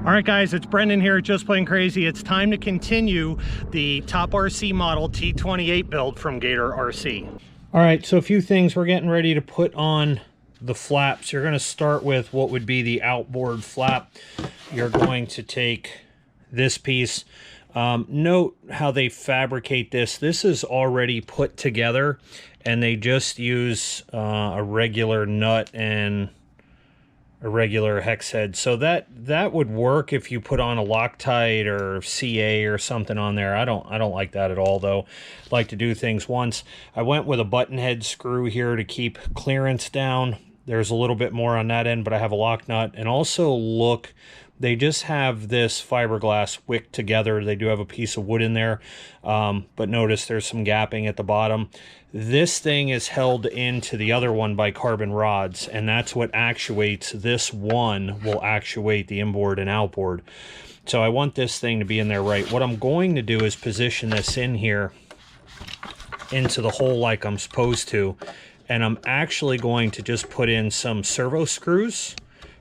All right, guys, it's Brendan here at Just Plain Crazy. It's time to continue the TopRc Model T-28 build from Gator-Rc. All right, so a few things we're getting ready to put on the flaps. You're going to start with what would be the outboard flap. You're going to take this piece. Note how they fabricate this. This is already put together, and they just use a regular nut and a regular hex head. So that would work if you put on a Loctite or CA or something on there. I don't like that at all, though. I like to do things once. I went with a button head screw here to keep clearance down. There's a little bit more on that end, but I have a lock nut. And also look, they just have this fiberglass wick together. They do have a piece of wood in there, but notice there's some gapping at the bottom. This thing is held into the other one by carbon rods, and that's what actuates. This one will actuate the inboard and outboard. So I want this thing to be in there right. What I'm going to do is position this in here into the hole like I'm supposed to, and I'm actually going to just put in some servo screws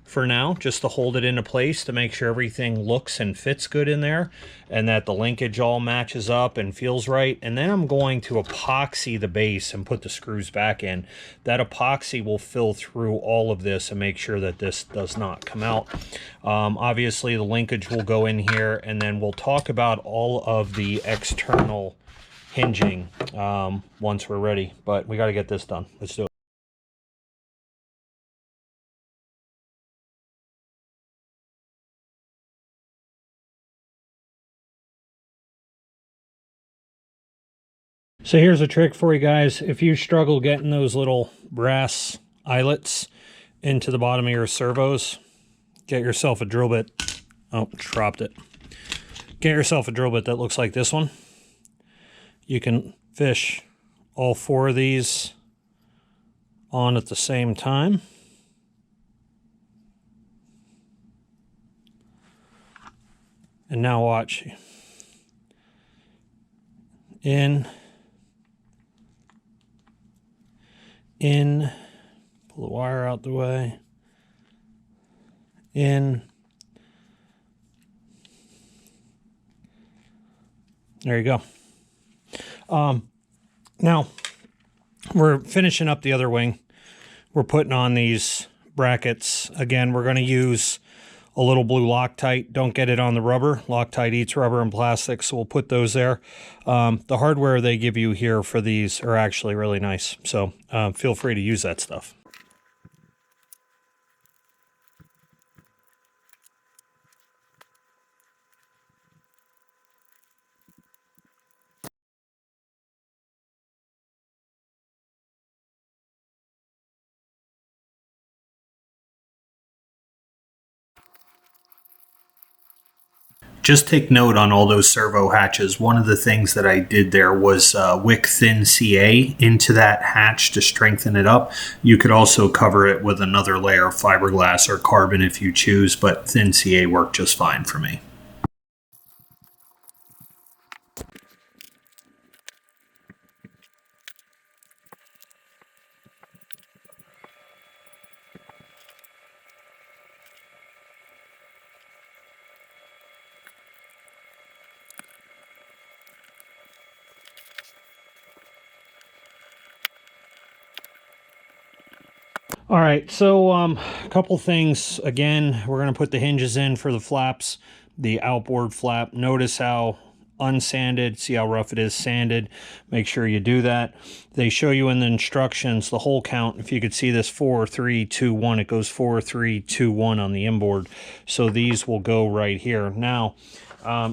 for now, just to hold it into place to make sure everything looks and fits good in there and that the linkage all matches up and feels right. And then I'm going to epoxy the base and put the screws back in. That epoxy will fill through all of this and make sure that this does not come out. Obviously the linkage will go in here, and then we'll talk about all of the external hinging once we're ready, but we got to get this done. Let's do it. So here's a trick for you guys. If you struggle getting those little brass eyelets into the bottom of your servos, get yourself a drill bit. Oh, dropped it. Get yourself a drill bit that looks like this one. You can fish all four of these on at the same time. And now watch. In, pull the wire out the way, in, there you go. Now we're finishing up the other wing. We're putting on these brackets. Again, we're going to use a little blue Loctite. Don't get it on the rubber. Loctite eats rubber and plastic, so we'll put those there. The hardware they give you here for these are actually really nice, so feel free to use that stuff. Just take note on all those servo hatches. One of the things that I did there was wick thin CA into that hatch to strengthen it up. You could also cover it with another layer of fiberglass or carbon if you choose, but thin CA worked just fine for me. All right, so a couple things. Again, we're going to put the hinges in for the flaps, the outboard flap. Notice how unsanded, see how rough it is sanded. Make sure you do that. They show you in the instructions the hole count. If you could see this 4, 3, 2, 1, it goes 4, 3, 2, 1 on the inboard. So these will go right here. Now,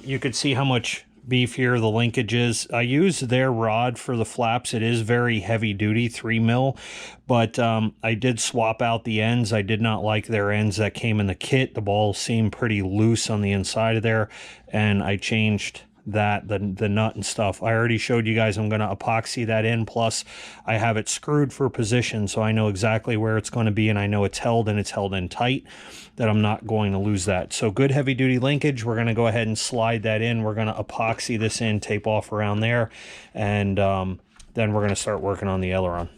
you could see how much beefier the linkage is. I use their rod for the flaps. It is very heavy duty, 3 mil, but I did swap out the ends. I did not like their ends that came in the kit. The ball seemed pretty loose on the inside of there, and I changed that, the nut and stuff. I already showed you guys I'm going to epoxy that in, plus I have it screwed for position, so I know exactly where it's going to be, and I know it's held, and it's held in tight, that I'm not going to lose that. So good heavy duty linkage. We're going to go ahead and slide that in. We're going to epoxy this in, tape off around there, and then we're going to start working on the aileron.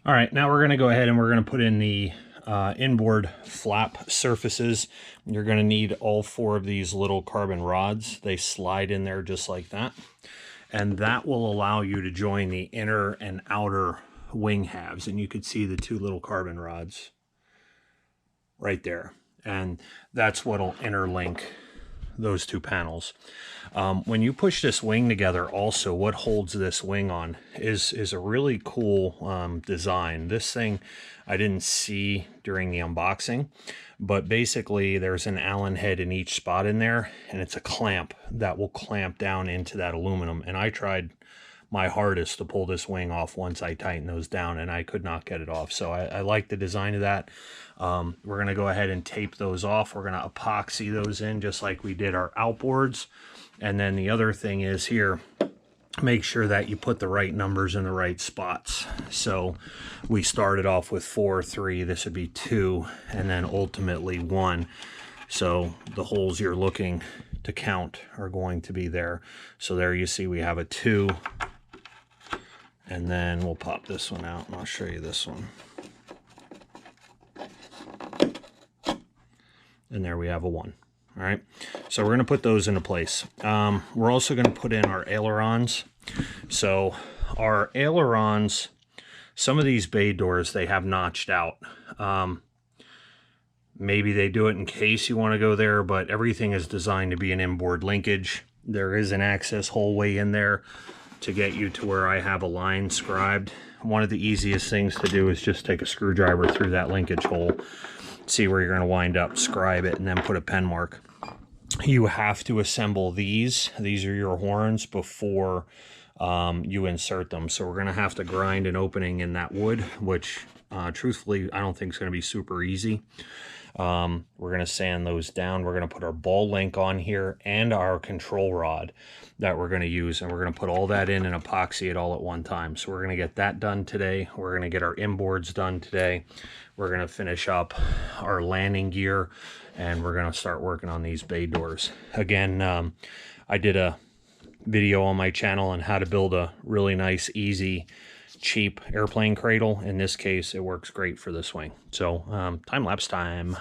All right, now we're going to go ahead and we're going to put in the inboard flap surfaces. You're going to need all 4 of these little carbon rods. They slide in there just like that. And that will allow you to join the inner and outer wing halves. And you can see the 2 little carbon rods right there. And that's what'll interlink those 2 panels. When you push this wing together, also what holds this wing on is a really cool design. This thing I didn't see during the unboxing, but basically there's an Allen head in each spot in there, and it's a clamp that will clamp down into that aluminum. And I tried my hardest to pull this wing off once I tighten those down, and I could not get it off. So I like the design of that. We're going to go ahead and tape those off. We're going to epoxy those in just like we did our outboards. And then the other thing is here, make sure that you put the right numbers in the right spots. So we started off with 4, 3, this would be 2, and then ultimately 1. So the holes you're looking to count are going to be there. So there you see we have a 2. And then we'll pop this one out and I'll show you this one. And there we have a 1. All right, so we're going to put those into place. We're also going to put in our ailerons. So our ailerons, some of these bay doors, they have notched out. Maybe they do it in case you want to go there, but everything is designed to be an inboard linkage. There is an access hole way in there to get you to where I have a line scribed. One of the easiest things to do is just take a screwdriver through that linkage hole, see where you're going to wind up, scribe it, and then put a pen mark. You have to assemble these. These are your horns before you insert them. So we're going to have to grind an opening in that wood, which truthfully I don't think is going to be super easy. We're going to sand those down. We're going to put our ball link on here and our control rod that we're going to use, and we're going to put all that in and epoxy it all at one time. So we're going to get that done today. We're going to get our inboards done today. We're going to finish up our landing gear, and we're going to start working on these bay doors. Again, I did a video on my channel on how to build a really nice, easy, cheap airplane cradle. In this case, it works great for this wing. So time-lapse time.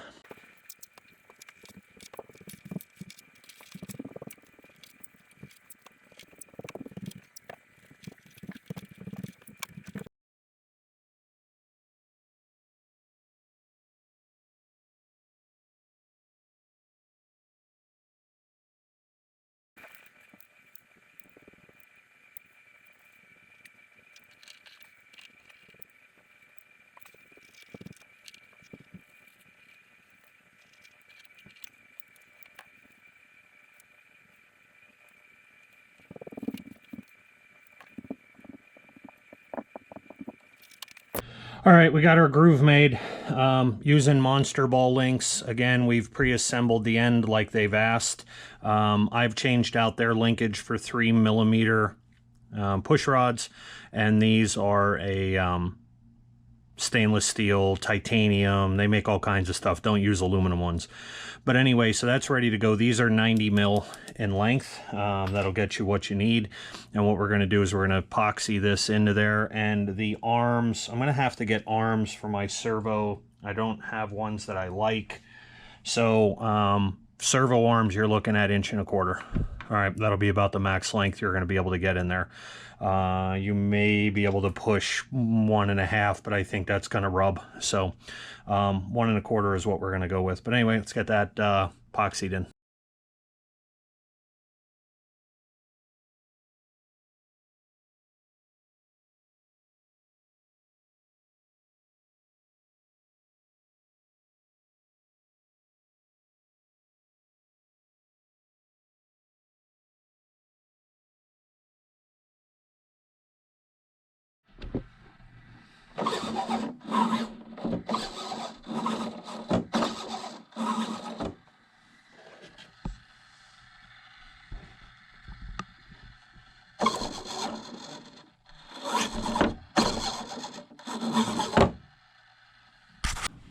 All right, we got our groove made using monster ball links. Again, we've pre-assembled the end like they've asked. I've changed out their linkage for 3mm push rods, and these are a stainless steel, titanium. They make all kinds of stuff. Don't use aluminum ones. But anyway, so that's ready to go. These are 90mm in length. That'll get you what you need. And what we're going to do is we're going to epoxy this into there. And the arms, I'm going to have to get arms for my servo. I don't have ones that I like. So servo arms, you're looking at 1.25 inches. All right, that'll be about the max length you're going to be able to get in there. You may be able to push 1.5, but I think that's going to rub. So 1.25 is what we're going to go with. But anyway, let's get that epoxied in.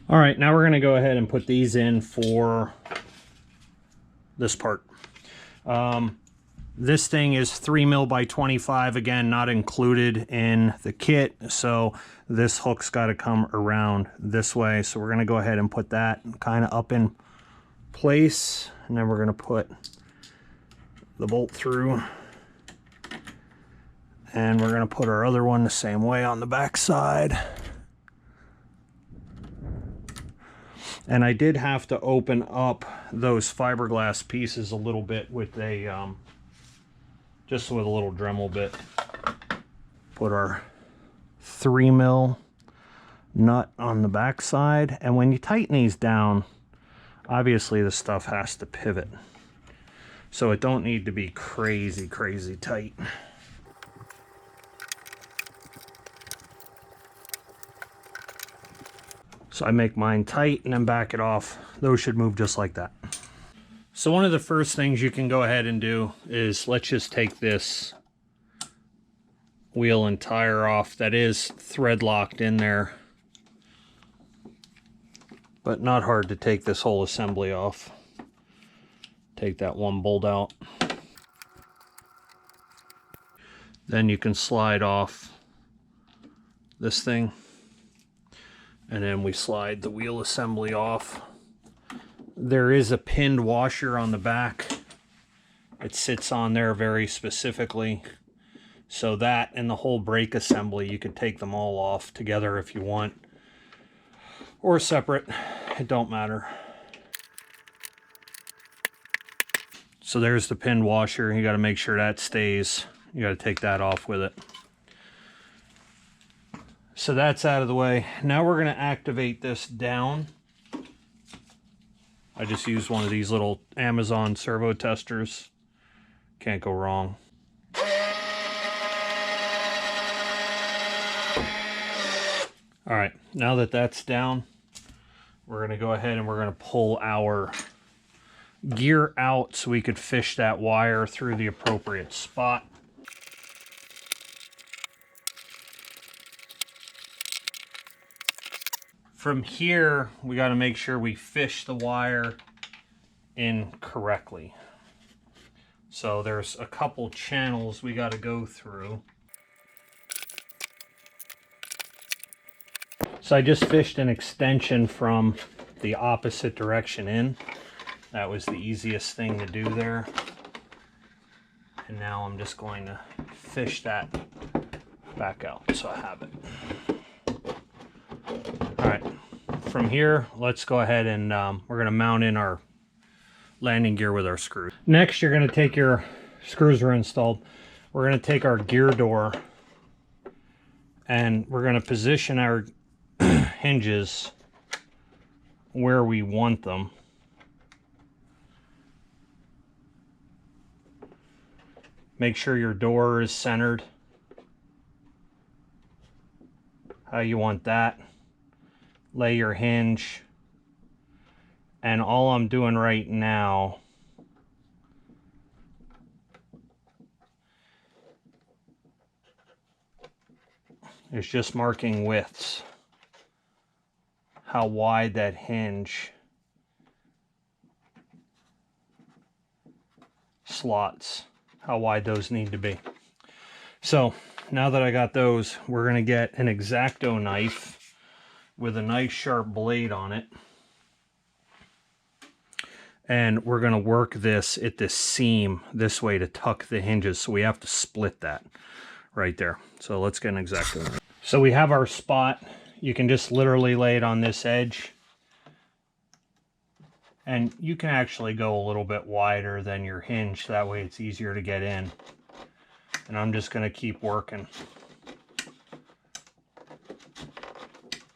All right, now we're going to go ahead and put these in for this part. This thing is 3 mil by 25, again, not included in the kit. So this hook's got to come around this way. So we're going to go ahead and put that kind of up in place. And then we're going to put the bolt through. And we're going to put our other one the same way on the back side. And I did have to open up those fiberglass pieces a little bit with a, just with a little Dremel bit. Put our 3 mil nut on the back side. And when you tighten these down, obviously the stuff has to pivot. So it don't need to be crazy, crazy tight. So I make mine tight and then back it off. Those should move just like that. So one of the first things you can go ahead and do is let's just take this wheel and tire off. That is thread locked in there, but not hard to take this whole assembly off. Take that one bolt out. Then you can slide off this thing. And then we slide the wheel assembly off. There is a pinned washer on the back. It sits on there very specifically. So that and the whole brake assembly, you could take them all off together if you want. Or separate, it don't matter. So there's the pinned washer. You gotta make sure that stays. You gotta take that off with it. So that's out of the way. Now we're going to activate this down. I just used one of these little Amazon servo testers. Can't go wrong. All right, now that that's down, we're going to go ahead and we're going to pull our gear out so we could fish that wire through the appropriate spot. From here, we got to make sure we fish the wire in correctly. So there's a couple channels we got to go through. So I just fished an extension from the opposite direction in. That was the easiest thing to do there. And now I'm just going to fish that back out so I have it. All right, from here, let's go ahead and we're gonna mount in our landing gear with our screws. Next, you're gonna take your screws are installed. We're gonna take our gear door and we're gonna position our hinges where we want them. Make sure your door is centered how you want that. Lay your hinge, and all I'm doing right now is just marking widths, how wide that hinge slots, how wide those need to be. So now that I got those, we're going to get an X-Acto knife with a nice sharp blade on it. And we're going to work this at this seam this way to tuck the hinges. So we have to split that right there. So let's get an X-Acto knife. So we have our spot. You can just literally lay it on this edge. And you can actually go a little bit wider than your hinge. That way it's easier to get in. And I'm just going to keep working.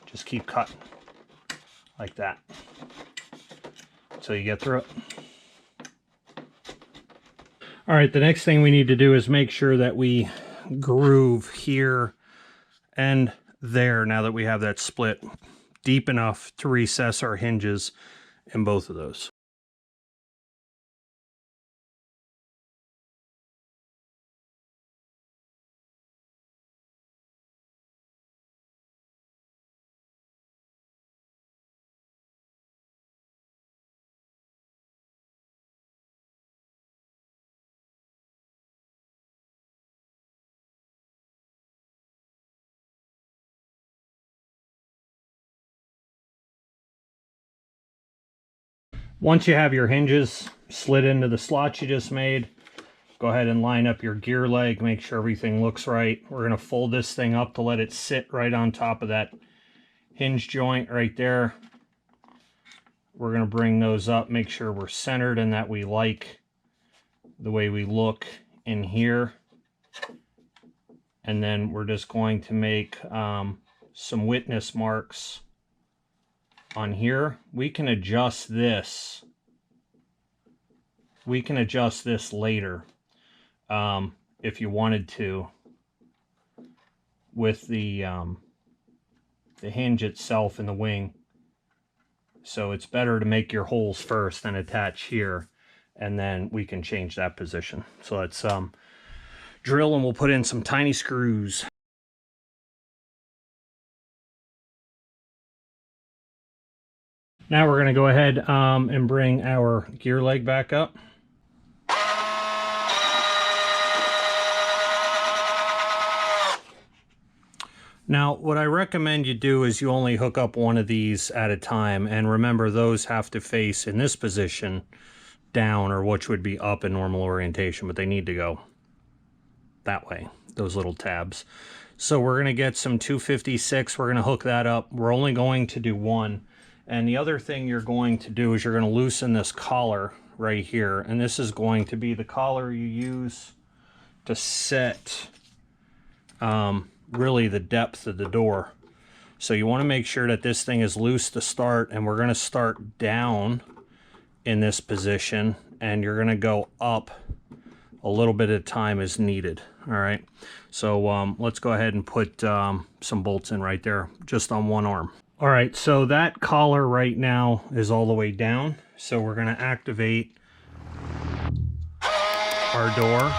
Just keep cutting like that until you get through it. All right, the next thing we need to do is make sure that we groove here and there, now that we have that split deep enough to recess our hinges in both of those. Once you have your hinges slid into the slots you just made, go ahead and line up your gear leg, make sure everything looks right. We're going to fold this thing up to let it sit right on top of that hinge joint right there. We're going to bring those up, make sure we're centered and that we like the way we look in here. And then we're just going to make some witness marks on here. We can adjust this. We can adjust this later if you wanted to with the hinge itself in the wing. So it's better to make your holes first and attach here, and then we can change that position. So let's drill, and we'll put in some tiny screws. Now we're going to go ahead and bring our gear leg back up. Now, what I recommend you do is you only hook up one of these at a time, and remember those have to face in this position down, or which would be up in normal orientation, but they need to go that way, those little tabs. So we're going to get some 256, we're going to hook that up. We're only going to do one, and the other thing you're going to do is you're going to loosen this collar right here, and this is going to be the collar you use to set really the depth of the door. So you want to make sure that this thing is loose to start, and we're going to start down in this position, and you're going to go up a little bit at a time as needed. All right, so let's go ahead and put some bolts in right there, just on one arm. All right, so that collar right now is all the way down, so we're going to activate our door.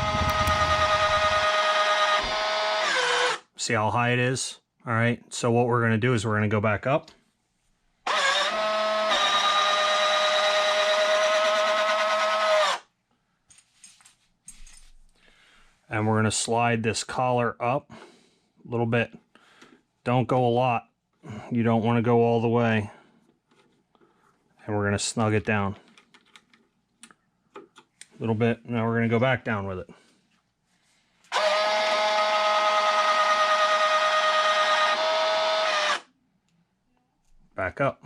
See how high it is? All right, so what we're going to do is we're going to go back up. And we're going to slide this collar up a little bit. Don't go a lot. You don't want to go all the way. And we're going to snug it down a little bit. Now we're going to go back down with it. Back up.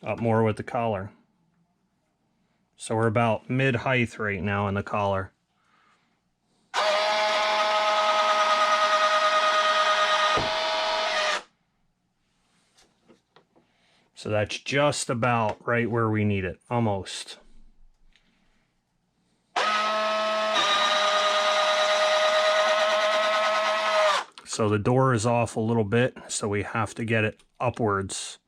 Up more with the collar. So we're about mid-height right now in the collar. So that's just about right where we need it, almost. So the door is off a little bit, so we have to get it upwards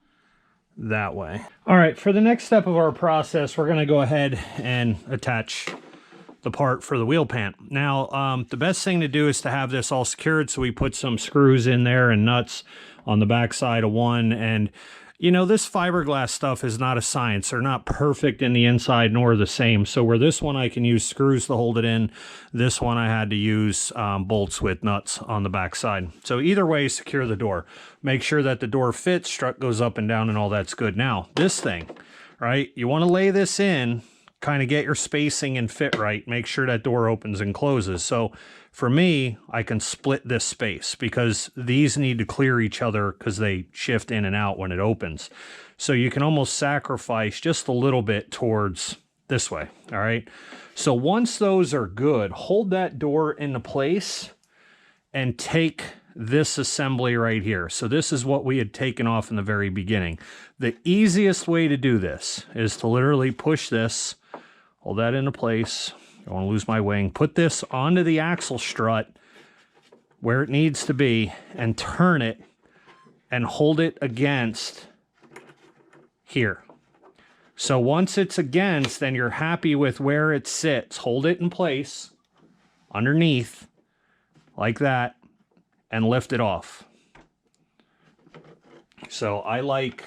that way. All right, for the next step of our process, we're going to go ahead and attach the part for the wheel pant. Now, the best thing to do is to have this all secured, so we put some screws in there and nuts on the back side of one. And you know, this fiberglass stuff is not a science. They're not perfect in the inside nor the same. So where this one I can use screws to hold it in, this one I had to use bolts with nuts on the back side. So either way, secure the door. Make sure that the door fits, strut goes up and down, and all that's good. Now, this thing, right? You want to lay this in, kind of get your spacing and fit right. Make sure that door opens and closes. So for me, I can split this space because these need to clear each other because they shift in and out when it opens. So you can almost sacrifice just a little bit towards this way, all right? So once those are good, hold that door into place and take this assembly right here. So this is what we had taken off in the very beginning. The easiest way to do this is to literally push this, hold that into place. I don't want to lose my wing. Put this onto the axle strut where it needs to be and turn it and hold it against here. So once it's against, then you're happy with where it sits. Hold it in place underneath like that and lift it off. So I like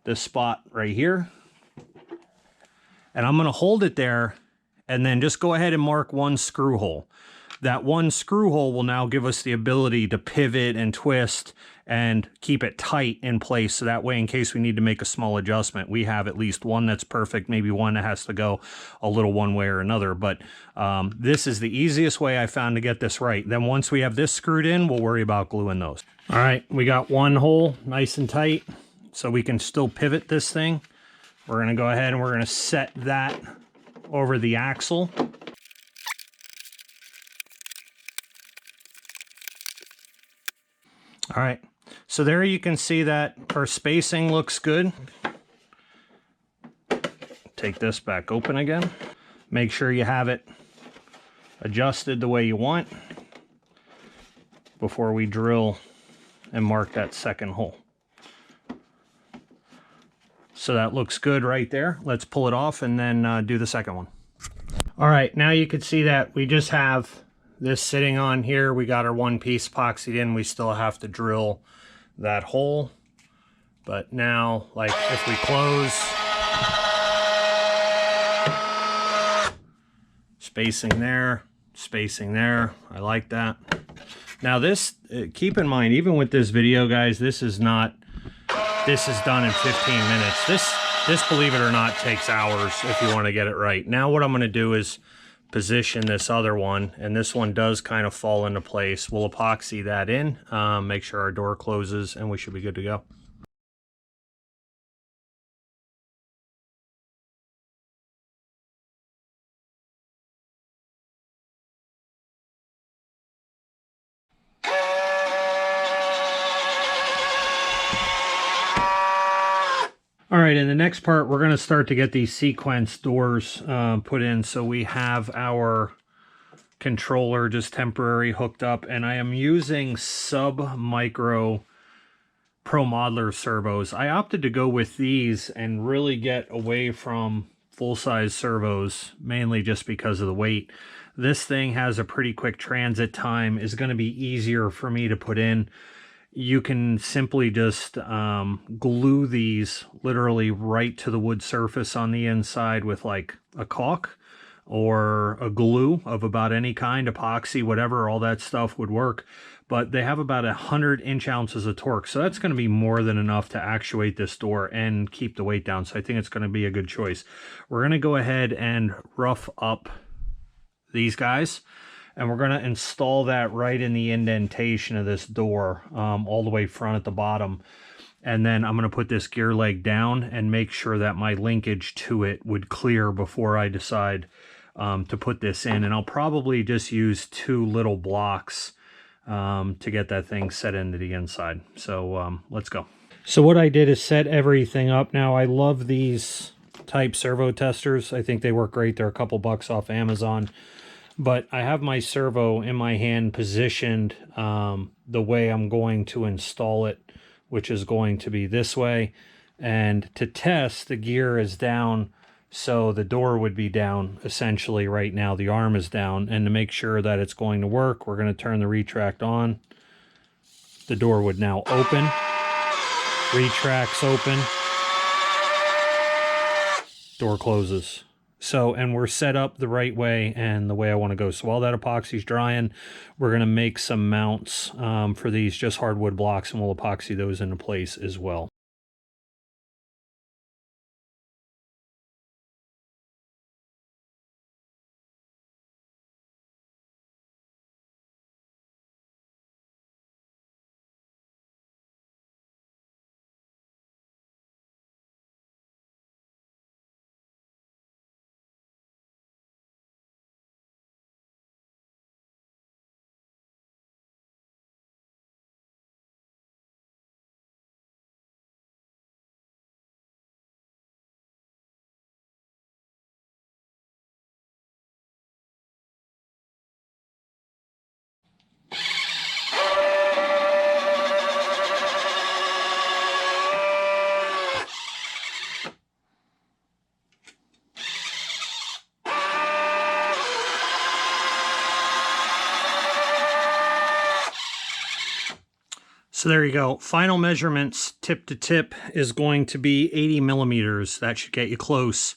this spot right here. And I'm going to hold it there and then just go ahead and mark one screw hole. that one screw hole will now give us the ability to pivot and twist and keep it tight in place. So that way, in case we need to make a small adjustment, we have at least one that's perfect, maybe one that has to go a little one way or another. But this is the easiest way I found to get this right. Then once we have this screwed in, we'll worry about gluing those. All right, we got one hole nice and tight, so we can still pivot this thing. We're gonna go ahead and we're gonna set that over the axle. All right, so there you can see that our spacing looks good. Take this back open again. Make sure you have it adjusted the way you want before we drill and mark that second hole. So that looks good right there. Let's pull it off and then do the second one. All right, now you can see that we just have this sitting on here. We got our one piece epoxied in. We still have to drill that hole. But now, like if we close, spacing there, I like that. Now this, keep in mind, even with this video, guys, this is done in 15 minutes. This, believe it or not, takes hours if you want to get it right. Now what I'm going to do is position this other one, and this one does kind of fall into place. We'll epoxy that in, make sure our door closes, and we should be good to go. All right, in the next part, we're going to start to get these sequence doors put in. So we have our controller just temporary hooked up, and I am using sub-micro Pro Modeler servos. I opted to go with these and really get away from full-size servos, mainly just because of the weight. This thing has a pretty quick transit time, is going to be easier for me to put in. You can simply just glue these literally right to the wood surface on the inside with like a caulk or a glue of about any kind, epoxy, whatever, all that stuff would work. But they have about 100 inch-ounces of torque, so that's going to be more than enough to actuate this door and keep the weight down. So I think it's going to be a good choice. We're going to go ahead and rough up these guys, and we're going to install that right in the indentation of this door, all the way front at the bottom. And then I'm going to put this gear leg down and make sure that my linkage to it would clear before I decide to put this in. And I'll probably just use 2 little blocks to get that thing set into the inside. So let's go. So what I did is set everything up. Now I love these type servo testers. I think they work great. They're a couple bucks off Amazon. But I have my servo in my hand positioned the way I'm going to install it, which is going to be this way. And to test, the gear is down, so the door would be down essentially right now. The arm is down. And to make sure that it's going to work, we're going to turn the retract on. The door would now open. Retracts open. Door closes. So, and we're set up the right way and the way I want to go. So while that epoxy's drying, we're going to make some mounts for these just hardwood blocks, and we'll epoxy those into place as well. So there you go. Final measurements, tip to tip, is going to be 80 millimeters. That should get you close.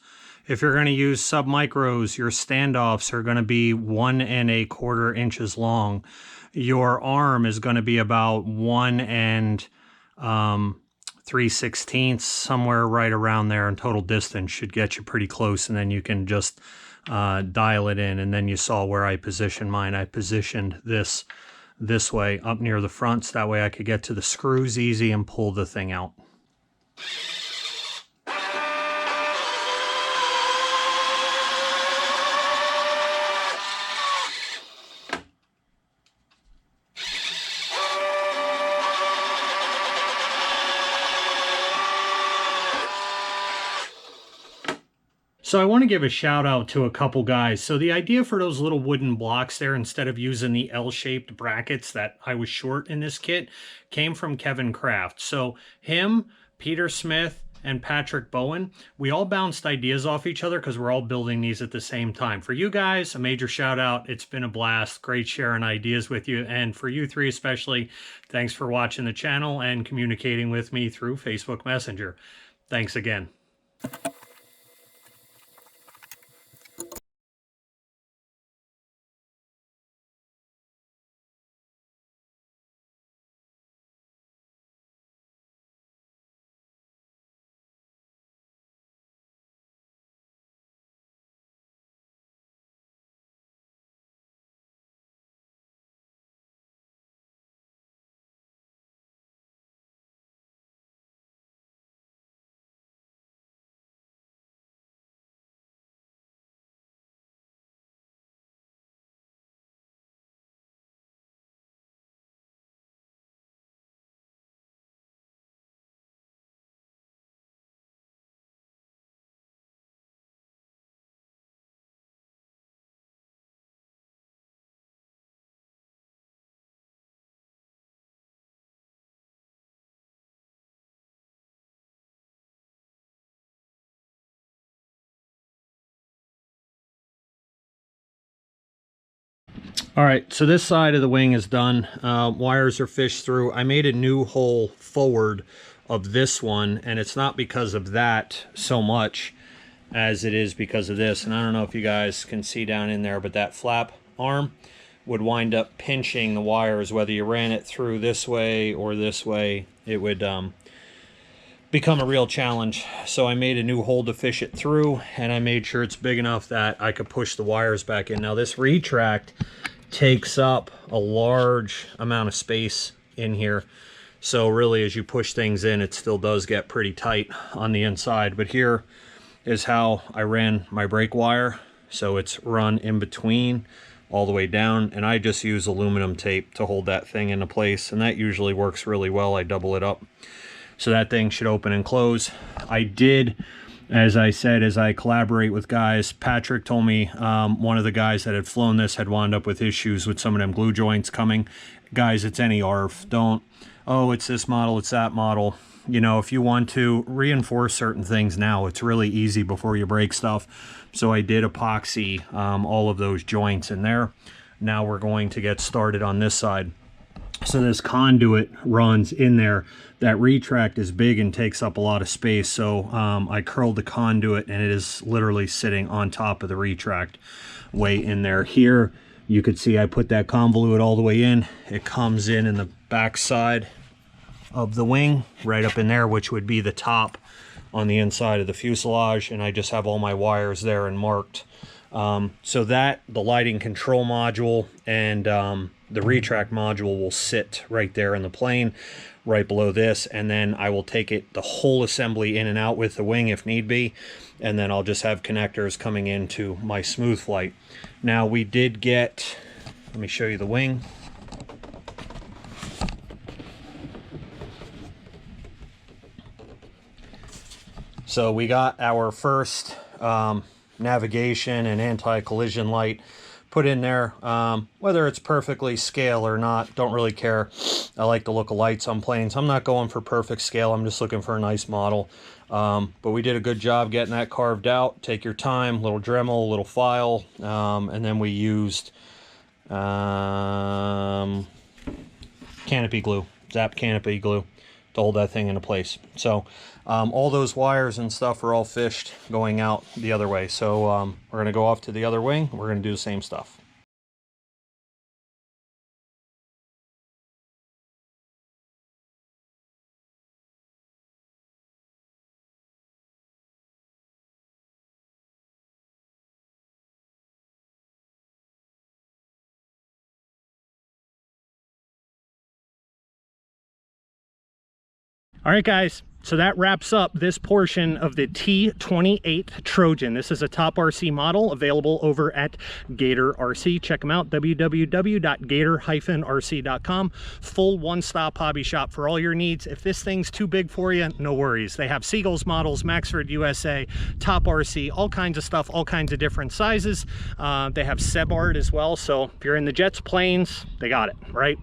If you're going to use sub-micros, your standoffs are going to be 1 1/4 inches long. Your arm is going to be about 1 3/16, somewhere right around there, and total distance should get you pretty close, and then you can just dial it in. And then you saw where I positioned mine. I positioned this way up near the front, so that way I could get to the screws easy and pull the thing out. So I want to give a shout out to a couple guys. So the idea for those little wooden blocks there, instead of using the L-shaped brackets that I was short in this kit, came from Kevin Kraft. So him, Peter Smith, and Patrick Bowen, we all bounced ideas off each other because we're all building these at the same time. For you guys, a major shout out. It's been a blast. Great sharing ideas with you. And for you three especially, thanks for watching the channel and communicating with me through Facebook Messenger. Thanks again. All right, so this side of the wing is done. Wires are fished through. I made a new hole forward of this one, and it's not because of that so much as it is because of this. And I don't know if you guys can see down in there, but that flap arm would wind up pinching the wires. Whether you ran it through this way or this way, it would become a real challenge. So I made a new hole to fish it through, and I made sure it's big enough that I could push the wires back in. Now this retract takes up a large amount of space in here, so really as you push things in, it still does get pretty tight on the inside. But here is how I ran my brake wire. So it's run in between all the way down, and I just use aluminum tape to hold that thing into place, and that usually works really well. I double it up so that thing should open and close. I did, as I said, as I collaborate with guys, Patrick told me one of the guys that had flown this had wound up with issues with some of them glue joints coming. Guys, it's any ARF. Don't, oh, it's this model, it's that model. You know, if you want to reinforce certain things now, it's really easy before you break stuff. So I did epoxy all of those joints in there. Now we're going to get started on this side. So this conduit runs in there. That retract is big and takes up a lot of space, so I curled the conduit, and it is literally sitting on top of the retract way in there. Here you could see I put that convolute all the way in. It comes in the back side of the wing right up in there, which would be the top on the inside of the fuselage, and I just have all my wires there and marked. So that the lighting control module and the retract module will sit right there in the plane right below this, and then I will take it the whole assembly in and out with the wing if need be, and then I'll just have connectors coming into my smooth flight. Now we did get, let me show you the wing. So we got our first navigation and anti-collision light put in there. Whether it's perfectly scale or not, don't really care. I like the look of lights on planes. I'm not going for perfect scale, I'm just looking for a nice model. But we did a good job getting that carved out. Take your time, little Dremel, little file, and then we used canopy glue, Zap canopy glue to hold that thing into place. So all those wires and stuff are all fished going out the other way. So we're going to go off to the other wing. We're going to do the same stuff. All right, guys, so that wraps up this portion of the T-28 Trojan. This is a TopRc model available over at Gator-Rc. Check them out, www.gator-rc.com. Full one-stop hobby shop for all your needs. If this thing's too big for you, no worries. They have Seagulls models, Maxford USA, TopRc, all kinds of stuff, all kinds of different sizes. They have Sebart as well, so if you're in the jets, planes, they got it, right?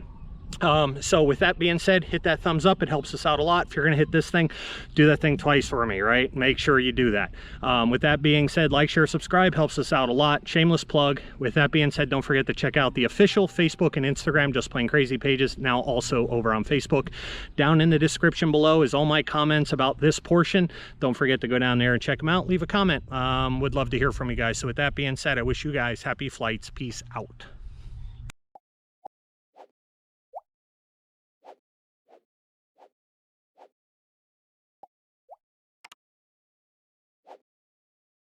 So with that being said, hit that thumbs up. It helps us out a lot. If you're gonna hit this thing, do that thing twice for me, right? Make sure you do that. With that being said, like, share, subscribe, helps us out a lot. Shameless plug. With that being said, don't forget to check out the official Facebook and Instagram Just Plain Crazy pages, now also over on Facebook. Down in the description below is all my comments about this portion. Don't forget to go down there and check them out. Leave a comment. Would love to hear from you guys. So with that being said, I wish you guys happy flights. Peace out.